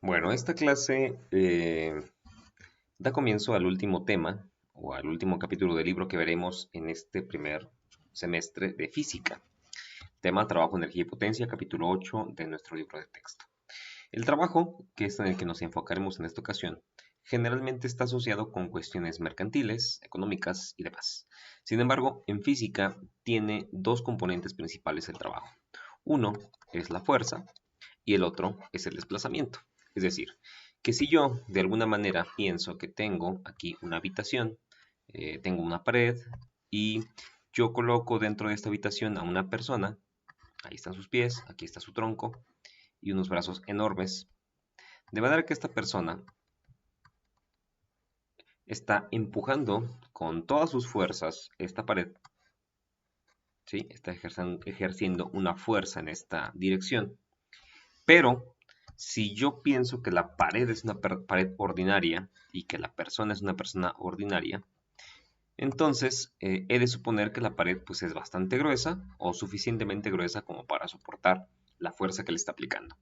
Bueno, esta clase da comienzo al último tema o al último capítulo del libro que veremos en este primer semestre de física. Tema Trabajo, Energía y Potencia, capítulo 8 de nuestro libro de texto. El trabajo, que es en el que nos enfocaremos en esta ocasión, generalmente está asociado con cuestiones mercantiles, económicas y demás. Sin embargo, en física tiene dos componentes principales el trabajo. Uno es la fuerza y el otro es el desplazamiento. Es decir, que si yo de alguna manera pienso que tengo aquí una habitación, tengo una pared y yo coloco dentro de esta habitación a una persona, ahí están sus pies, aquí está su tronco y unos brazos enormes, de manera que esta persona está empujando con todas sus fuerzas esta pared, ¿sí? Está ejerciendo una fuerza en esta dirección. Pero si yo pienso que la pared es una pared ordinaria y que la persona es una persona ordinaria, entonces he de suponer que la pared pues, es bastante gruesa o suficientemente gruesa como para soportar la fuerza que le está aplicando.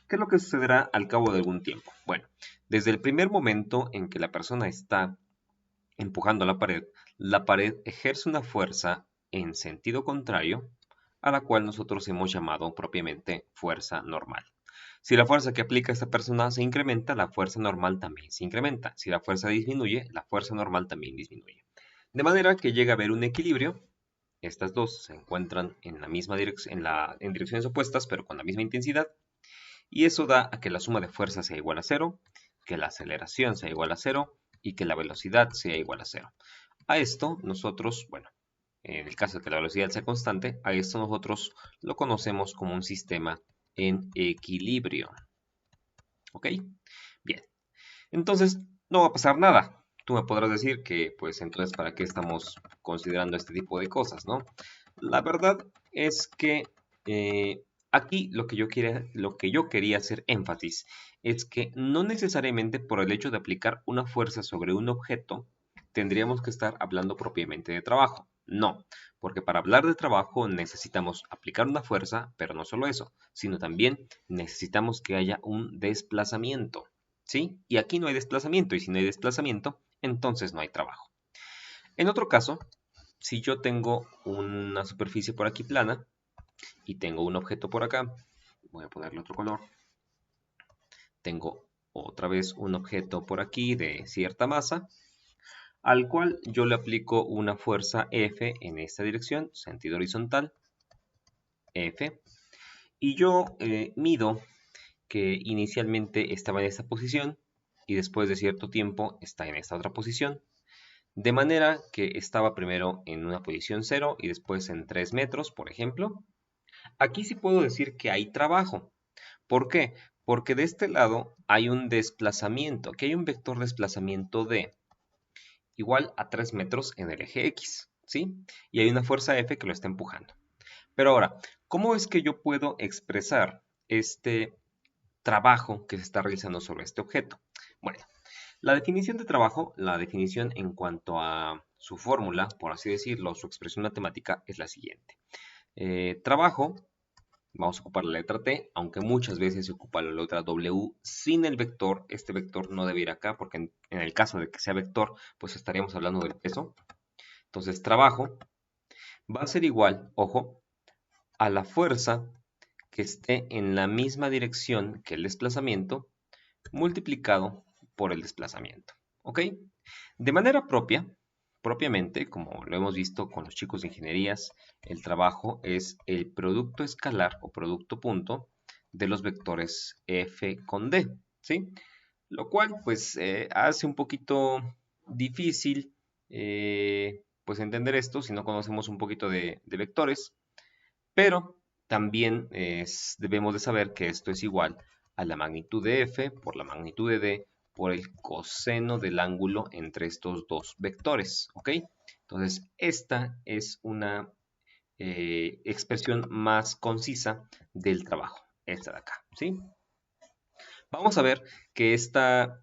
¿Qué es lo que sucederá al cabo de algún tiempo? Bueno, desde el primer momento en que la persona está empujando la pared ejerce una fuerza en sentido contrario a la cual nosotros hemos llamado propiamente fuerza normal. Si la fuerza que aplica esta persona se incrementa, la fuerza normal también se incrementa. Si la fuerza disminuye, la fuerza normal también disminuye. De manera que llega a haber un equilibrio. Estas dos se encuentran en la misma dirección, en direcciones opuestas, pero con la misma intensidad. Y eso da a que la suma de fuerza sea igual a cero, que la aceleración sea igual a cero y que la velocidad sea igual a cero. A esto nosotros, bueno, en el caso de que la velocidad sea constante, a esto nosotros lo conocemos como un sistema en equilibrio. ¿Ok? Bien. Entonces, no va a pasar nada. Tú me podrás decir que, pues, entonces, ¿para qué estamos considerando este tipo de cosas, no? La verdad es que aquí lo que yo quería hacer énfasis es que no necesariamente por el hecho de aplicar una fuerza sobre un objeto, tendríamos que estar hablando propiamente de trabajo. No, porque para hablar de trabajo necesitamos aplicar una fuerza, pero no solo eso, sino también necesitamos que haya un desplazamiento. ¿Sí? Y aquí no hay desplazamiento, y si no hay desplazamiento, entonces no hay trabajo. En otro caso, si yo tengo una superficie por aquí plana y tengo un objeto por acá, voy a ponerle otro color, tengo otra vez un objeto por aquí de cierta masa, al cual yo le aplico una fuerza F en esta dirección, sentido horizontal, F, y yo mido que inicialmente estaba en esta posición y después de cierto tiempo está en esta otra posición. De manera que estaba primero en una posición 0 y después en 3 metros, por ejemplo. Aquí sí puedo decir que hay trabajo. ¿Por qué? Porque de este lado hay un desplazamiento. Aquí hay un vector desplazamiento D igual a 3 metros en el eje X, ¿sí? Y hay una fuerza F que lo está empujando. Pero ahora, ¿cómo es que yo puedo expresar este trabajo que se está realizando sobre este objeto? Bueno, la definición de trabajo, la definición en cuanto a su fórmula, por así decirlo, su expresión matemática es la siguiente. Trabajo, vamos a ocupar la letra T, aunque muchas veces se ocupa la letra W sin el vector. Este vector no debe ir acá porque en el caso de que sea vector, pues estaríamos hablando del peso. Entonces, trabajo va a ser igual, ojo, a la fuerza que esté en la misma dirección que el desplazamiento multiplicado por el desplazamiento. ¿Ok? De manera propiamente, como lo hemos visto con los chicos de ingenierías, el trabajo es el producto escalar o producto punto de los vectores f con d, ¿sí? Lo cual pues hace un poquito difícil pues entender esto si no conocemos un poquito de vectores, pero también debemos de saber que esto es igual a la magnitud de f por la magnitud de d por el coseno del ángulo entre estos dos vectores, ¿ok? Entonces, esta es una expresión más concisa del trabajo, esta de acá, ¿sí? Vamos a ver que esta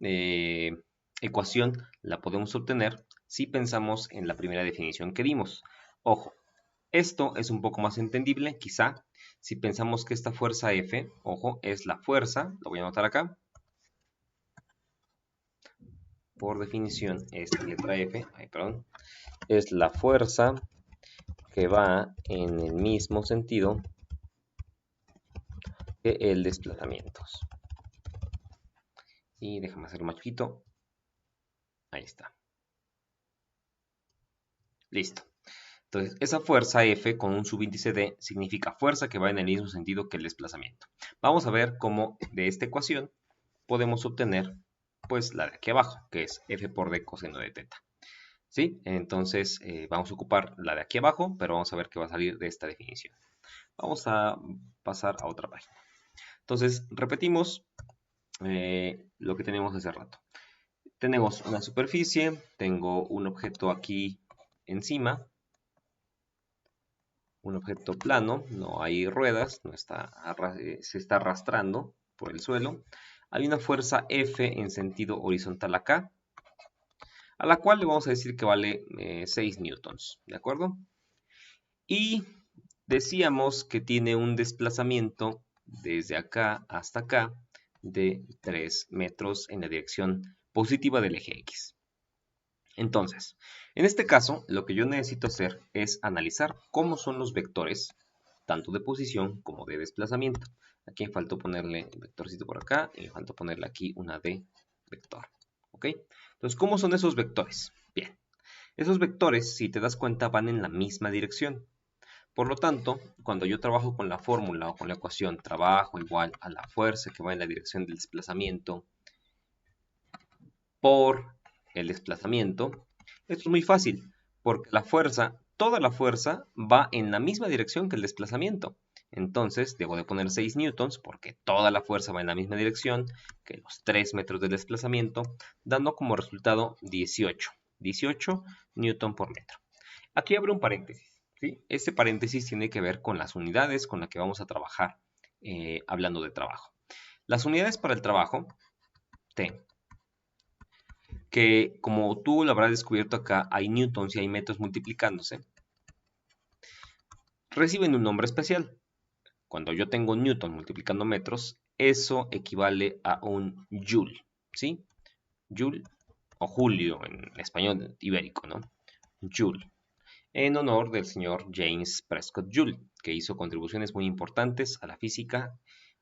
ecuación la podemos obtener si pensamos en la primera definición que dimos. Ojo, esto es un poco más entendible, quizá, si pensamos que esta fuerza F, ojo, es la fuerza, lo voy a anotar acá, por definición, esta letra F, es la fuerza que va en el mismo sentido que el desplazamiento. Y déjame hacerlo más chiquito. Ahí está. Listo. Entonces, esa fuerza F con un subíndice D significa fuerza que va en el mismo sentido que el desplazamiento. Vamos a ver cómo de esta ecuación podemos obtener pues la de aquí abajo, que es F por D coseno de teta. ¿Sí? Entonces vamos a ocupar la de aquí abajo, pero vamos a ver qué va a salir de esta definición. Vamos a pasar a otra página. Entonces, repetimos lo que tenemos hace rato. Tenemos una superficie, tengo un objeto aquí encima, un objeto plano, no hay ruedas, no está, se está arrastrando por el suelo. Hay una fuerza F en sentido horizontal acá, a la cual le vamos a decir que vale 6 newtons, ¿de acuerdo? Y decíamos que tiene un desplazamiento desde acá hasta acá de 3 metros en la dirección positiva del eje X. Entonces, en este caso, lo que yo necesito hacer es analizar cómo son los vectores, tanto de posición como de desplazamiento. Aquí me faltó ponerle un vectorcito por acá y me faltó ponerle aquí una D vector. ¿Ok? Entonces, ¿cómo son esos vectores? Bien, esos vectores, si te das cuenta, van en la misma dirección. Por lo tanto, cuando yo trabajo con la fórmula o con la ecuación trabajo igual a la fuerza que va en la dirección del desplazamiento por el desplazamiento, esto es muy fácil, porque la fuerza, toda la fuerza va en la misma dirección que el desplazamiento. Entonces, debo de poner 6 newtons porque toda la fuerza va en la misma dirección que los 3 metros de desplazamiento, dando como resultado 18 newton por metro. Aquí abro un paréntesis, ¿sí? Este paréntesis tiene que ver con las unidades con las que vamos a trabajar hablando de trabajo. Las unidades para el trabajo, T, que como tú lo habrás descubierto acá, hay newtons y hay metros multiplicándose, reciben un nombre especial. Cuando yo tengo newton multiplicando metros, eso equivale a un joule, ¿sí? Joule o julio en español ibérico, ¿no? Joule, en honor del señor James Prescott Joule, que hizo contribuciones muy importantes a la física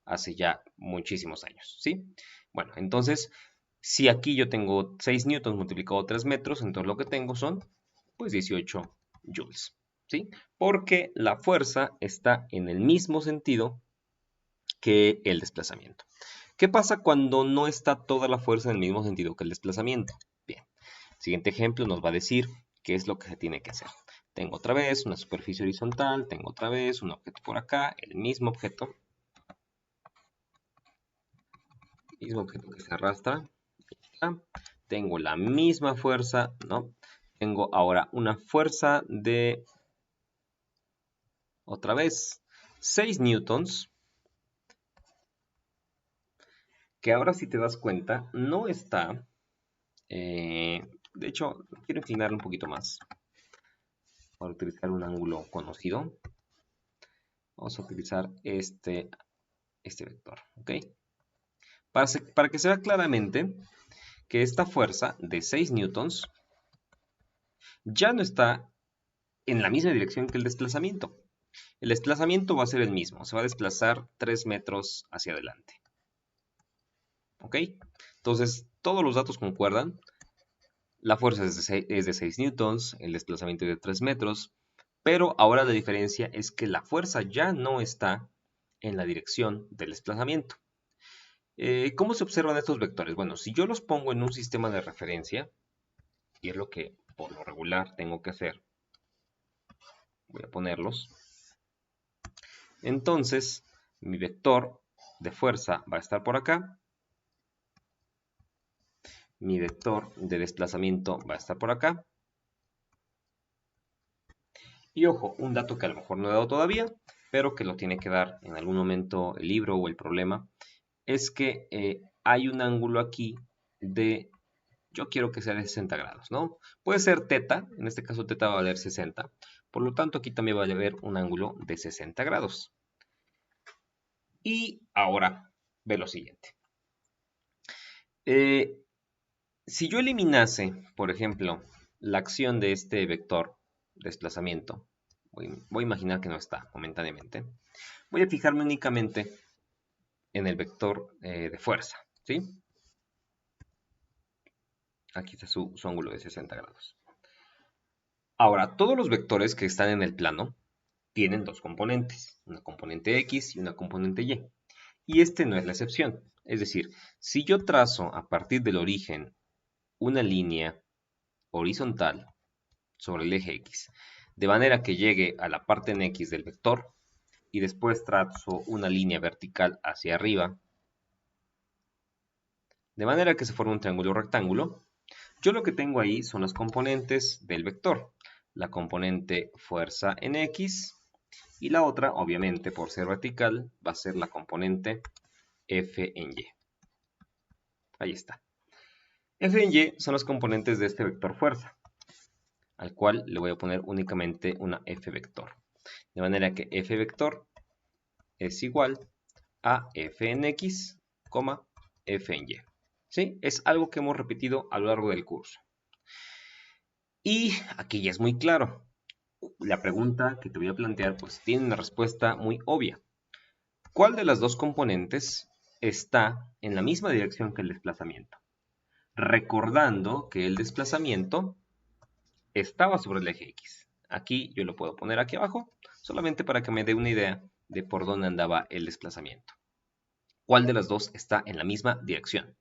hace ya muchísimos años, ¿sí? Bueno, entonces, si aquí yo tengo 6 newtons multiplicado 3 metros, entonces lo que tengo son, pues, 18 joules, ¿sí? Porque la fuerza está en el mismo sentido que el desplazamiento. ¿Qué pasa cuando no está toda la fuerza en el mismo sentido que el desplazamiento? Bien, el siguiente ejemplo nos va a decir qué es lo que se tiene que hacer. Tengo otra vez una superficie horizontal, tengo otra vez un objeto por acá, el mismo objeto que se arrastra. Tengo la misma fuerza, ¿no? Tengo ahora una fuerza de, otra vez, 6 newtons, que ahora si te das cuenta, no está, de hecho, quiero inclinarlo un poquito más, para utilizar un ángulo conocido. Vamos a utilizar este vector, ¿ok? Para que se vea claramente que esta fuerza de 6 newtons ya no está en la misma dirección que el desplazamiento. El desplazamiento va a ser el mismo, se va a desplazar 3 metros hacia adelante. ¿Ok? Entonces, todos los datos concuerdan. La fuerza es de 6 newtons, el desplazamiento es de 3 metros, pero ahora la diferencia es que la fuerza ya no está en la dirección del desplazamiento. ¿Cómo se observan estos vectores? Bueno, si yo los pongo en un sistema de referencia, y es lo que por lo regular tengo que hacer, voy a ponerlos. Entonces, mi vector de fuerza va a estar por acá. Mi vector de desplazamiento va a estar por acá. Y ojo, un dato que a lo mejor no he dado todavía, pero que lo tiene que dar en algún momento el libro o el problema, es que hay un ángulo aquí de, yo quiero que sea de 60 grados, ¿no? Puede ser teta, en este caso teta va a valer 60, por lo tanto aquí también va a haber un ángulo de 60 grados. Y ahora ve lo siguiente. Si yo eliminase, por ejemplo, la acción de este vector desplazamiento, voy a imaginar que no está momentáneamente, voy a fijarme únicamente en el vector de fuerza, ¿sí? Aquí está su ángulo de 60 grados. Ahora, todos los vectores que están en el plano tienen dos componentes, una componente X y una componente Y. Y este no es la excepción. Es decir, si yo trazo a partir del origen una línea horizontal sobre el eje X, de manera que llegue a la parte en X del vector, y después trazo una línea vertical hacia arriba, de manera que se forme un triángulo rectángulo, yo lo que tengo ahí son las componentes del vector. La componente fuerza en X y la otra, obviamente, por ser vertical, va a ser la componente F en Y. Ahí está. F en Y son las componentes de este vector fuerza, al cual le voy a poner únicamente una F vector. De manera que F vector es igual a F en X, F en Y. ¿Sí? Es algo que hemos repetido a lo largo del curso. Y aquí ya es muy claro. La pregunta que te voy a plantear pues tiene una respuesta muy obvia. ¿Cuál de las dos componentes está en la misma dirección que el desplazamiento? Recordando que el desplazamiento estaba sobre el eje X. Aquí yo lo puedo poner aquí abajo, solamente para que me dé una idea de por dónde andaba el desplazamiento. ¿Cuál de las dos está en la misma dirección?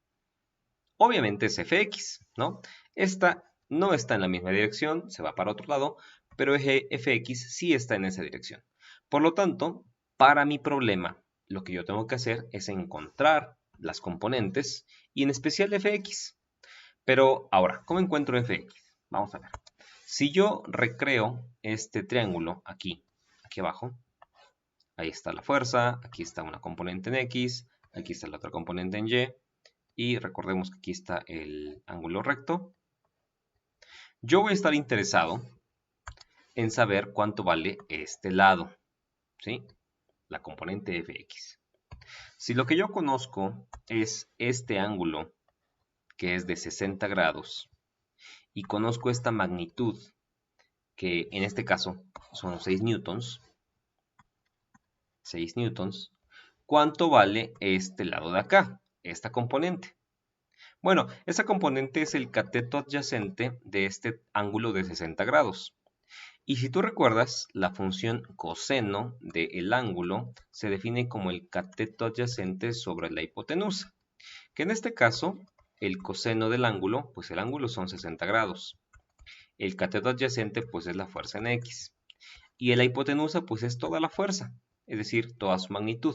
Obviamente es fx, ¿no? Esta no está en la misma dirección, se va para otro lado, pero fx sí está en esa dirección. Por lo tanto, para mi problema, lo que yo tengo que hacer es encontrar las componentes y en especial fx. Pero ahora, ¿cómo encuentro fx? Vamos a ver. Si yo recreo este triángulo aquí abajo, ahí está la fuerza, aquí está una componente en x, aquí está la otra componente en y, y recordemos que aquí está el ángulo recto. Yo voy a estar interesado en saber cuánto vale este lado, ¿sí? La componente fx. Si lo que yo conozco es este ángulo, que es de 60 grados, y conozco esta magnitud, que en este caso son 6 newtons, ¿cuánto vale este lado de acá, esta componente? Bueno, esa componente es el cateto adyacente de este ángulo de 60 grados. Y si tú recuerdas, la función coseno del ángulo se define como el cateto adyacente sobre la hipotenusa, que en este caso, el coseno del ángulo, pues el ángulo son 60 grados. El cateto adyacente, pues es la fuerza en X. Y la hipotenusa, pues es toda la fuerza, es decir, toda su magnitud.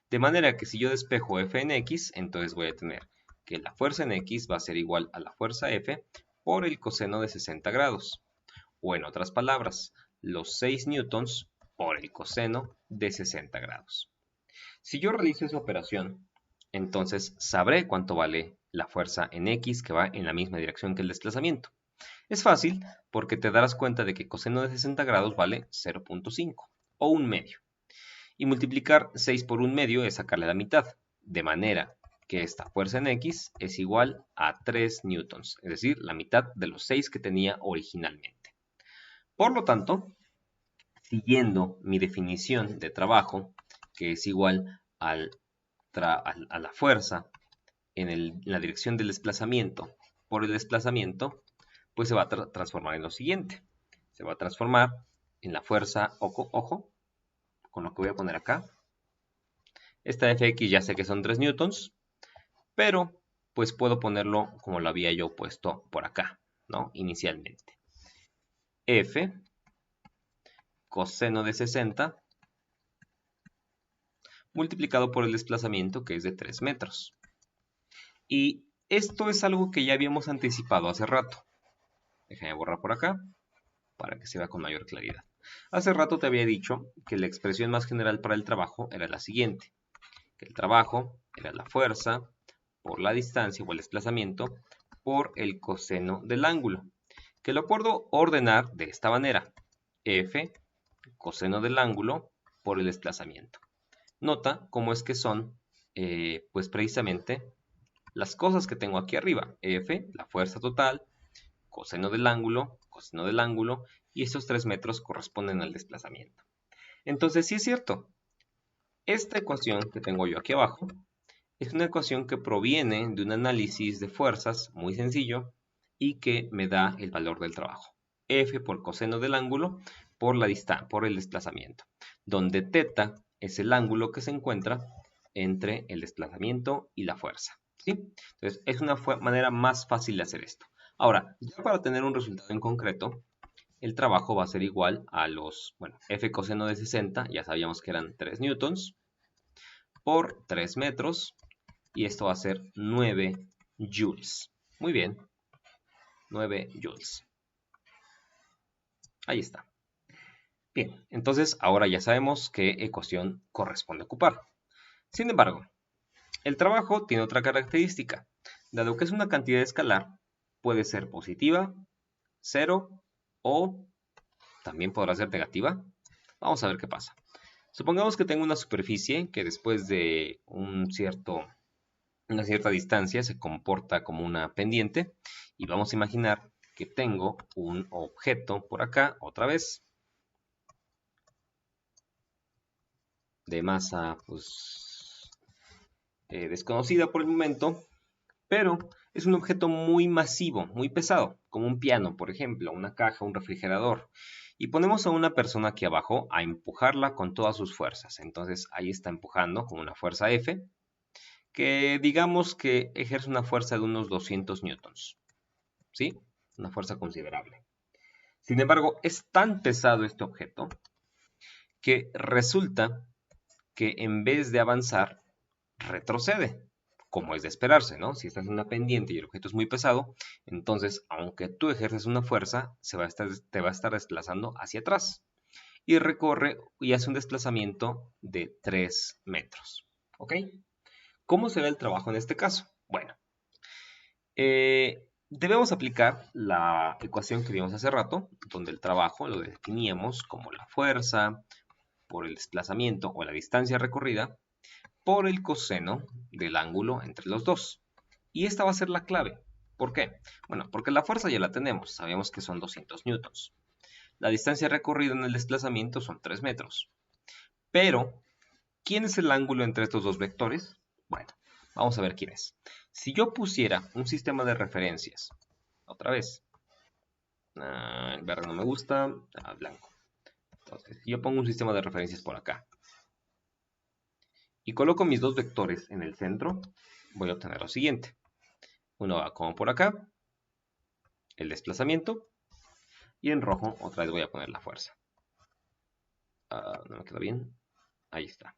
De manera que si yo despejo F en X, entonces voy a tener que la fuerza en X va a ser igual a la fuerza F por el coseno de 60 grados. O en otras palabras, los 6 newtons por el coseno de 60 grados. Si yo realizo esa operación, entonces sabré cuánto vale la fuerza en X que va en la misma dirección que el desplazamiento. Es fácil porque te darás cuenta de que coseno de 60 grados vale 0.5 o un medio. Y multiplicar 6 por un medio es sacarle la mitad, de manera que esta fuerza en X es igual a 3 newtons, es decir, la mitad de los 6 que tenía originalmente. Por lo tanto, siguiendo mi definición de trabajo, que es igual a la fuerza en la dirección del desplazamiento por el desplazamiento, pues se va a transformar en lo siguiente. Se va a transformar en la fuerza, ojo, con lo que voy a poner acá. Esta Fx ya sé que son 3 newtons, pero pues puedo ponerlo como lo había yo puesto por acá, ¿no? Inicialmente. F coseno de 60 multiplicado por el desplazamiento, que es de 3 metros. Y esto es algo que ya habíamos anticipado hace rato. Déjame borrar por acá para que se vea con mayor claridad. Hace rato te había dicho que la expresión más general para el trabajo era la siguiente, que el trabajo era la fuerza por la distancia o el desplazamiento por el coseno del ángulo, que lo puedo ordenar de esta manera, F coseno del ángulo por el desplazamiento. Nota cómo es que son, pues precisamente, las cosas que tengo aquí arriba. F, la fuerza total, coseno del ángulo, y estos 3 metros corresponden al desplazamiento. Entonces, sí es cierto, esta ecuación que tengo yo aquí abajo es una ecuación que proviene de un análisis de fuerzas muy sencillo y que me da el valor del trabajo. F por coseno del ángulo por la distancia, por el desplazamiento, donde θ es el ángulo que se encuentra entre el desplazamiento y la fuerza, ¿sí? Entonces, es una manera más fácil de hacer esto. Ahora, ya para tener un resultado en concreto, el trabajo va a ser igual a los, bueno, F coseno de 60, ya sabíamos que eran 3 newtons, por 3 metros, y esto va a ser 9 joules. Muy bien, 9 joules. Ahí está. Bien, entonces ahora ya sabemos qué ecuación corresponde ocupar. Sin embargo, el trabajo tiene otra característica. Dado que es una cantidad escalar, puede ser positiva, 0 o también podrá ser negativa. Vamos a ver qué pasa. Supongamos que tengo una superficie que después de una cierta distancia se comporta como una pendiente, y vamos a imaginar que tengo un objeto por acá, otra vez, de masa pues desconocida por el momento, pero es un objeto muy masivo, muy pesado, como un piano, por ejemplo, una caja, un refrigerador. Y ponemos a una persona aquí abajo a empujarla con todas sus fuerzas. Entonces ahí está empujando con una fuerza F, que digamos que ejerce una fuerza de unos 200 newtons. ¿Sí? Una fuerza considerable. Sin embargo, es tan pesado este objeto que resulta que en vez de avanzar, retrocede, como es de esperarse, ¿no? Si estás en una pendiente y el objeto es muy pesado, entonces, aunque tú ejerces una fuerza, te va a estar desplazando hacia atrás. Y recorre y hace un desplazamiento de 3 metros. ¿Ok? ¿Cómo será el trabajo en este caso? Bueno, debemos aplicar la ecuación que vimos hace rato, donde el trabajo lo definíamos como la fuerza por el desplazamiento o la distancia recorrida por el coseno del ángulo entre los dos. Y esta va a ser la clave. ¿Por qué? Bueno, porque la fuerza ya la tenemos, sabemos que son 200 newtons. La distancia recorrida en el desplazamiento son 3 metros. Pero, ¿quién es el ángulo entre estos dos vectores? Bueno, vamos a ver quién es. Si yo pusiera un sistema de referencias, otra vez, el verde no me gusta, blanco. Entonces, si yo pongo un sistema de referencias por acá y coloco mis dos vectores en el centro, voy a obtener lo siguiente. Uno va como por acá, el desplazamiento, y en rojo otra vez voy a poner la fuerza. No me quedó bien. Ahí está.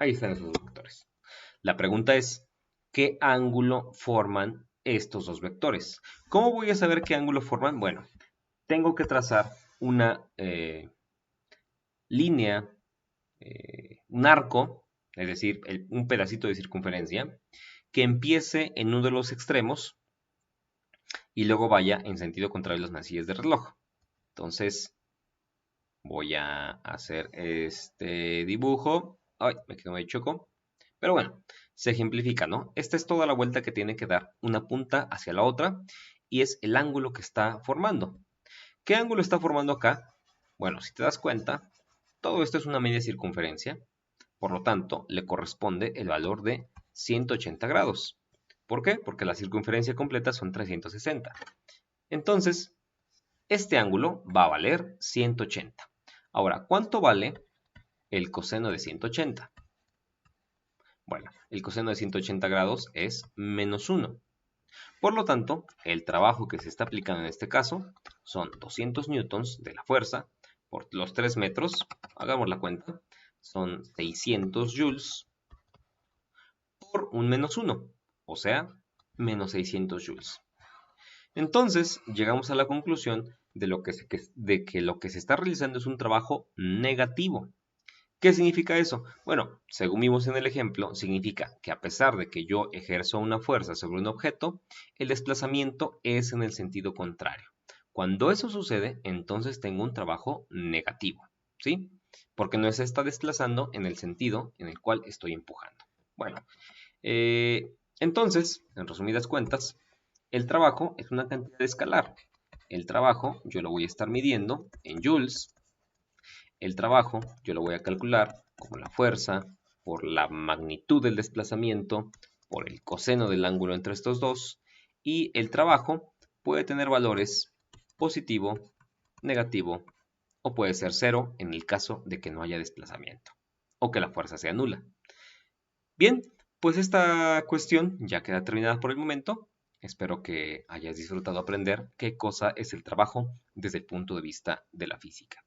Ahí están esos dos vectores. La pregunta es, ¿qué ángulo forman estos dos vectores? ¿Cómo voy a saber qué ángulo forman? Bueno, tengo que trazar una línea, un arco, es decir, un pedacito de circunferencia, que empiece en uno de los extremos y luego vaya en sentido contrario a las manecillas del reloj. Entonces, voy a hacer este dibujo. Ay, me quedó medio choco. Pero bueno, se ejemplifica, ¿no? Esta es toda la vuelta que tiene que dar una punta hacia la otra y es el ángulo que está formando. ¿Qué ángulo está formando acá? Bueno, si te das cuenta, todo esto es una media circunferencia. Por lo tanto, le corresponde el valor de 180 grados. ¿Por qué? Porque la circunferencia completa son 360. Entonces, este ángulo va a valer 180. Ahora, ¿cuánto vale el coseno de 180? Bueno, el coseno de 180 grados es menos 1. Por lo tanto, el trabajo que se está aplicando en este caso son 200 newtons de la fuerza por los 3 metros. Hagamos la cuenta. Son 600 joules por un menos 1, o sea, menos 600 joules. Entonces, llegamos a la conclusión de que lo que se está realizando es un trabajo negativo. ¿Qué significa eso? Bueno, según vimos en el ejemplo, significa que a pesar de que yo ejerzo una fuerza sobre un objeto, el desplazamiento es en el sentido contrario. Cuando eso sucede, entonces tengo un trabajo negativo, ¿sí? porque no se está desplazando en el sentido en el cual estoy empujando. Bueno, entonces, en resumidas cuentas, el trabajo es una cantidad escalar. El trabajo yo lo voy a estar midiendo en joules. El trabajo yo lo voy a calcular como la fuerza por la magnitud del desplazamiento, por el coseno del ángulo entre estos dos, y el trabajo puede tener valores positivo, negativo, o puede ser cero en el caso de que no haya desplazamiento, o que la fuerza sea nula. Bien, pues esta cuestión ya queda terminada por el momento. Espero que hayas disfrutado aprender qué cosa es el trabajo desde el punto de vista de la física.